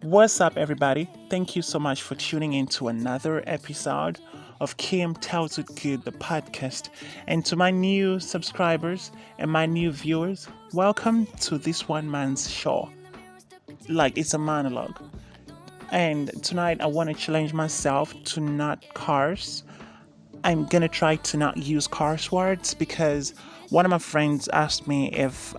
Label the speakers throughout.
Speaker 1: What's up, everybody? Thank you so much for tuning in to another episode of Kim Tells It Good, the podcast. And to my new subscribers and my new viewers, welcome to this one man's show. Like, it's a monologue. And tonight, I want to challenge myself to not curse. I'm gonna try to not use curse words because one of my friends asked me if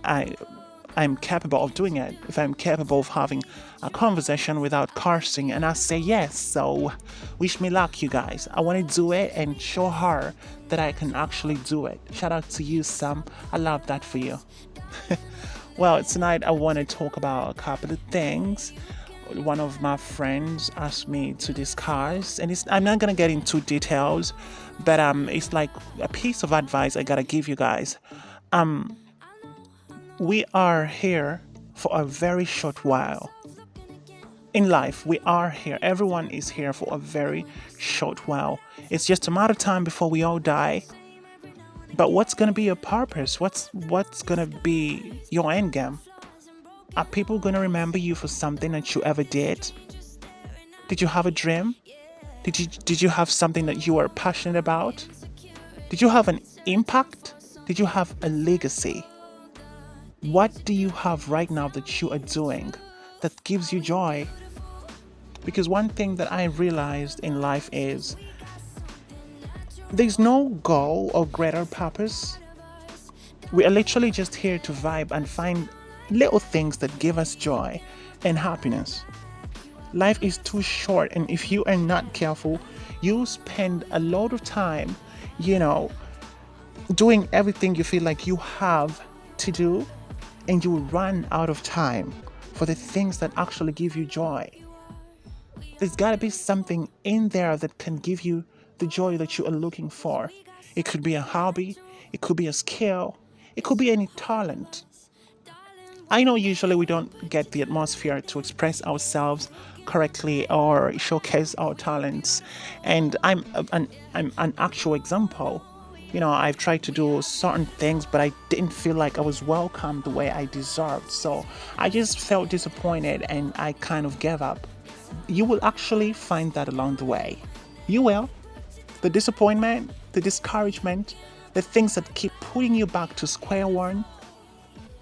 Speaker 1: I'm capable of doing it, if I'm capable of having a conversation without cursing, and I say yes. So wish me luck, you guys. I want to do it and show her that I can actually do it. Shout out to you, Sam. I love that for you. Well, tonight I want to talk about a couple of things. One of my friends asked me to discuss, and I'm not gonna get into details, but it's like a piece of advice I gotta give you guys. Um, we are here for a very short while. In life, we are here. Everyone is here for a very short while. It's just a matter of time before we all die. But what's gonna be your purpose? What's gonna be your end game? Are people gonna remember you for something that you ever did? Did you have a dream? Did you have something that you were passionate about? Did you have an impact? Did you have a legacy? What do you have right now that you are doing that gives you joy? Because one thing that I realized in life is there's no goal or greater purpose. We are literally just here to vibe and find little things that give us joy and happiness. Life is too short, and if you are not careful, you spend a lot of time, you know, doing everything you feel like you have to do, and you will run out of time for the things that actually give you joy. There's got to be something in there that can give you the joy that you are looking for. It could be a hobby, it could be a skill, it could be any talent. I know usually we don't get the atmosphere to express ourselves correctly or showcase our talents, and I'm an actual example. I've tried to do certain things, but I didn't feel like I was welcomed the way I deserved. So I just felt disappointed and I kind of gave up. You will actually find that along the way. You will. The disappointment, the discouragement, the things that keep putting you back to square one,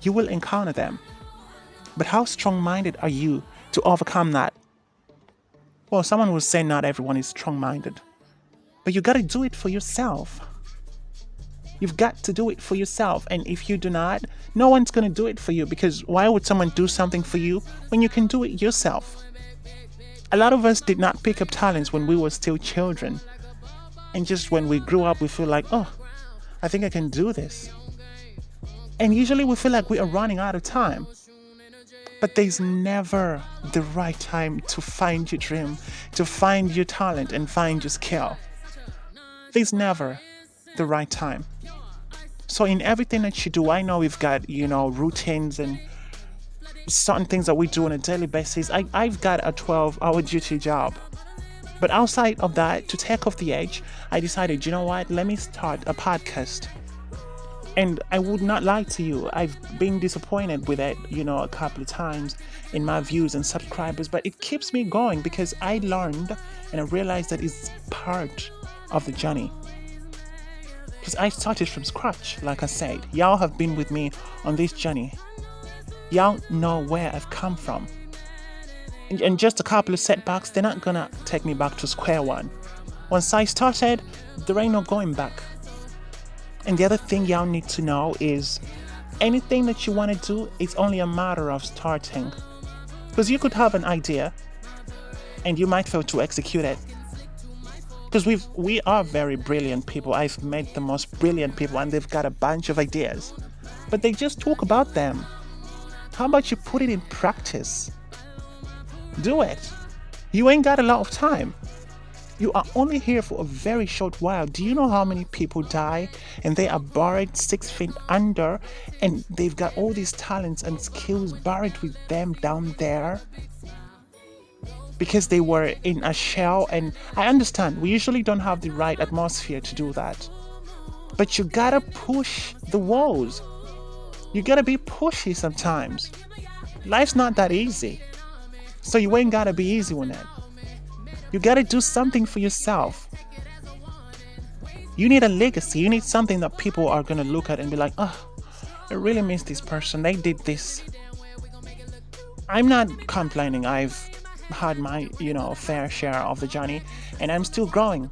Speaker 1: you will encounter them. But how strong minded are you to overcome that? Well, someone will say not everyone is strong minded, but you got to do it for yourself. You've got to do it for yourself. And if you do not, no one's going to do it for you, because why would someone do something for you when you can do it yourself? A lot of us did not pick up talents when we were still children. And just when we grew up, we feel like, oh, I think I can do this. And usually we feel like we are running out of time. But there's never the right time to find your dream, to find your talent and find your skill. There's never the right time. So in everything that you do, I know we've got, routines and certain things that we do on a daily basis. I've got a 12-hour duty job. But outside of that, to take off the edge, I decided, you know what, let me start a podcast. And I would not lie to you, I've been disappointed with it, a couple of times in my views and subscribers, but it keeps me going because I learned and I realized that it's part of the journey. Because I started from scratch, like I said. Y'all have been with me on this journey. Y'all know where I've come from. And just a couple of setbacks, they're not gonna take me back to square one. Once I started, there ain't no going back. And the other thing y'all need to know is anything that you want to do, it's only a matter of starting. Because you could have an idea and you might fail to execute it. Because we are very brilliant people. I've met the most brilliant people and they've got a bunch of ideas. But they just talk about them. How about you put it in practice? Do it. You ain't got a lot of time. You are only here for a very short while. Do you know how many people die and they are buried 6 feet under and they've got all these talents and skills buried with them down there? Because they were in a shell. And I understand we usually don't have the right atmosphere to do that. But you gotta push the walls. You gotta be pushy sometimes. Life's not that easy. So you ain't gotta be easy on it. You gotta do something for yourself. You need a legacy. You need something that people are gonna look at and be like, oh, I really miss this person. They did this. I'm not complaining. I've had my, fair share of the journey, and I'm still growing.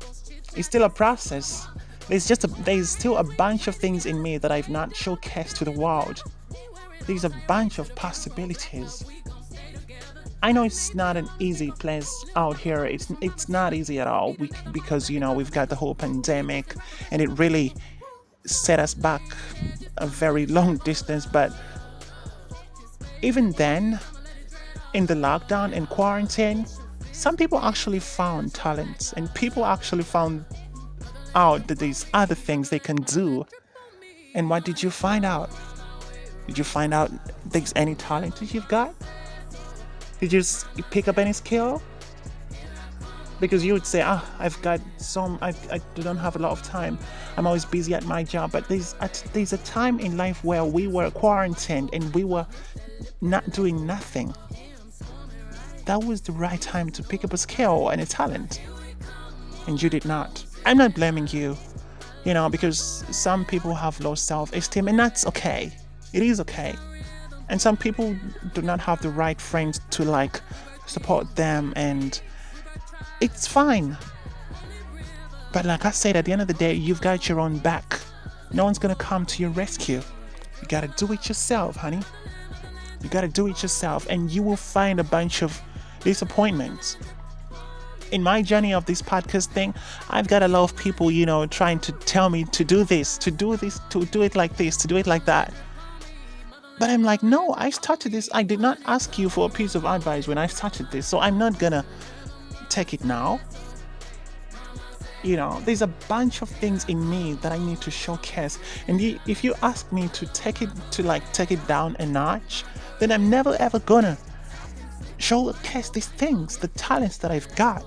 Speaker 1: It's still a process. There's still a bunch of things in me that I've not showcased to the world. There's a bunch of possibilities. I know it's not an easy place out here. It's not easy at all because we've got the whole pandemic, and it really set us back a very long distance. But even then, in the lockdown and quarantine, some people actually found talents, and people actually found out that there's other things they can do. And what did you find out? Did you find out there's any talent that you've got? Did you pick up any skill? Because you would say, I've got some, I don't have a lot of time. I'm always busy at my job. But there's a time in life where we were quarantined and we were not doing nothing. That was the right time to pick up a skill and a talent. And you did not. I'm not blaming you, because some people have low self-esteem, and that's okay. It is okay. And some people do not have the right friends to support them, and it's fine. But like I said, at the end of the day, you've got your own back. No one's gonna come to your rescue. You gotta do it yourself, honey. You gotta do it yourself, and you will find a bunch of disappointments. In my journey of this podcast thing, I've got a lot of people, trying to tell me to do this, to do it like this, to do it like that. But I'm like, no, I started this. I did not ask you for a piece of advice when I started this, so I'm not gonna take it now. There's a bunch of things in me that I need to showcase. And if you ask me to take it down a notch, then I'm never ever gonna showcase these things, the talents that I've got.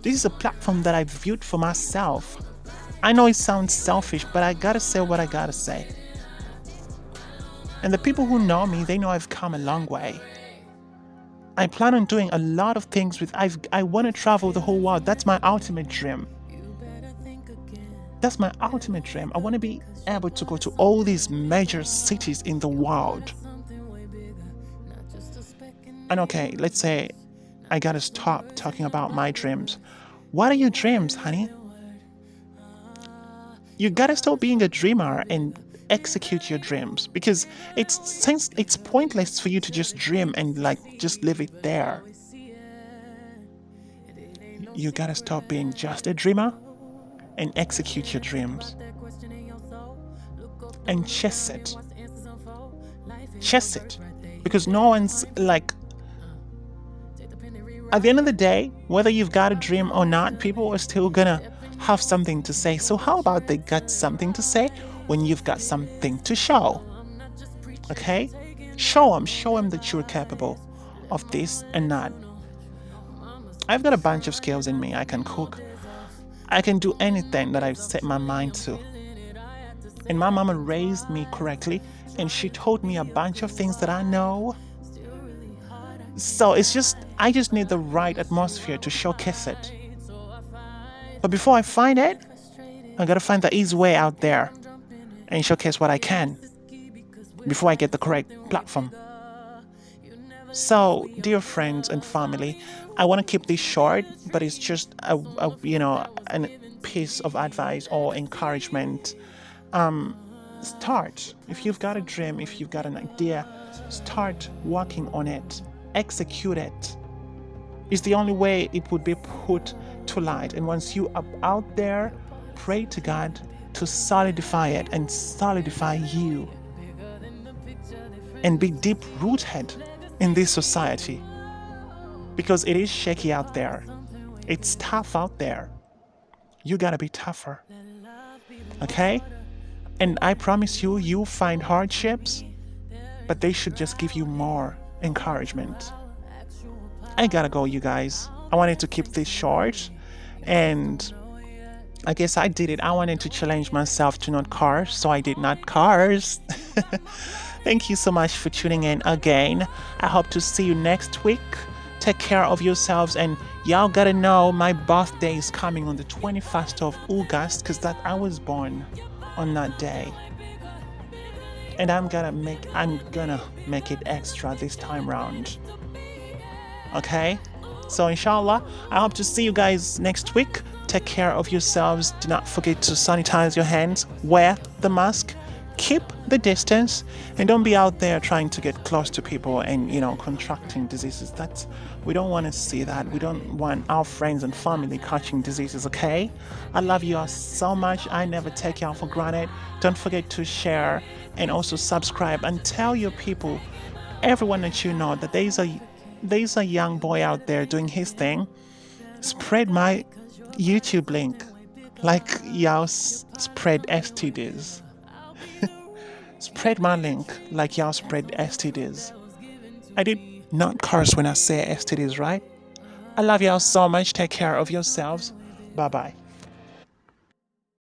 Speaker 1: This is a platform that I've viewed for myself. I know it sounds selfish, but I gotta say what I gotta say. And the people who know me, they know I've come a long way. I plan on doing a lot of things I want to travel the whole world. That's my ultimate dream. That's my ultimate dream. I want to be able to go to all these major cities in the world. And okay, let's say I gotta stop talking about my dreams. What are your dreams, honey? You gotta stop being a dreamer and execute your dreams, because it's pointless for you to just dream and just leave it there. You gotta stop being just a dreamer and execute your dreams and chase it. Because no one's at the end of the day, whether you've got a dream or not, people are still gonna have something to say. So how about they got something to say when you've got something to show? Okay? Show them that you're capable of this and that. I've got a bunch of skills in me. I can cook. I can do anything that I've set my mind to. And my mama raised me correctly, and she taught me a bunch of things that I know. So I just need the right atmosphere to showcase it. But before I find it, I gotta find the easy way out there and showcase what I can before I get the correct platform. So, dear friends and family, I want to keep this short, but it's just a piece of advice or encouragement. Start. If you've got a dream, if you've got an idea, start working on it. Execute it. It's the only way it would be put to light. And once you are out there, pray to God to solidify it and solidify you. And be deep rooted in this society. Because it is shaky out there. It's tough out there. You gotta be tougher. Okay? And I promise you'll find hardships, but they should just give you more encouragement. I gotta go, you guys. I wanted to keep this short, and I guess I did it. I wanted to challenge myself to not curse, so I did not curse. Thank you so much for tuning in again. I hope to see you next week. Take care of yourselves, and y'all gotta know my birthday is coming on the 21st of August, because that I was born on that day. And I'm gonna make it extra this time round. Okay? So inshallah, I hope to see you guys next week. Take care of yourselves. Do not forget to sanitize your hands, wear the mask, keep the distance, and don't be out there trying to get close to people and contracting diseases. We don't want to see that. We don't want our friends and family catching diseases. Okay? I love you all so much. I never take y'all for granted. Don't forget to share and also subscribe and tell your people, everyone that you know, that there's a young boy out there doing his thing. Spread my YouTube link like y'all spread STDs. Spread my link like y'all spread STDs. I did not curse when I say STDs, right? I love y'all so much. Take care of yourselves. Bye bye.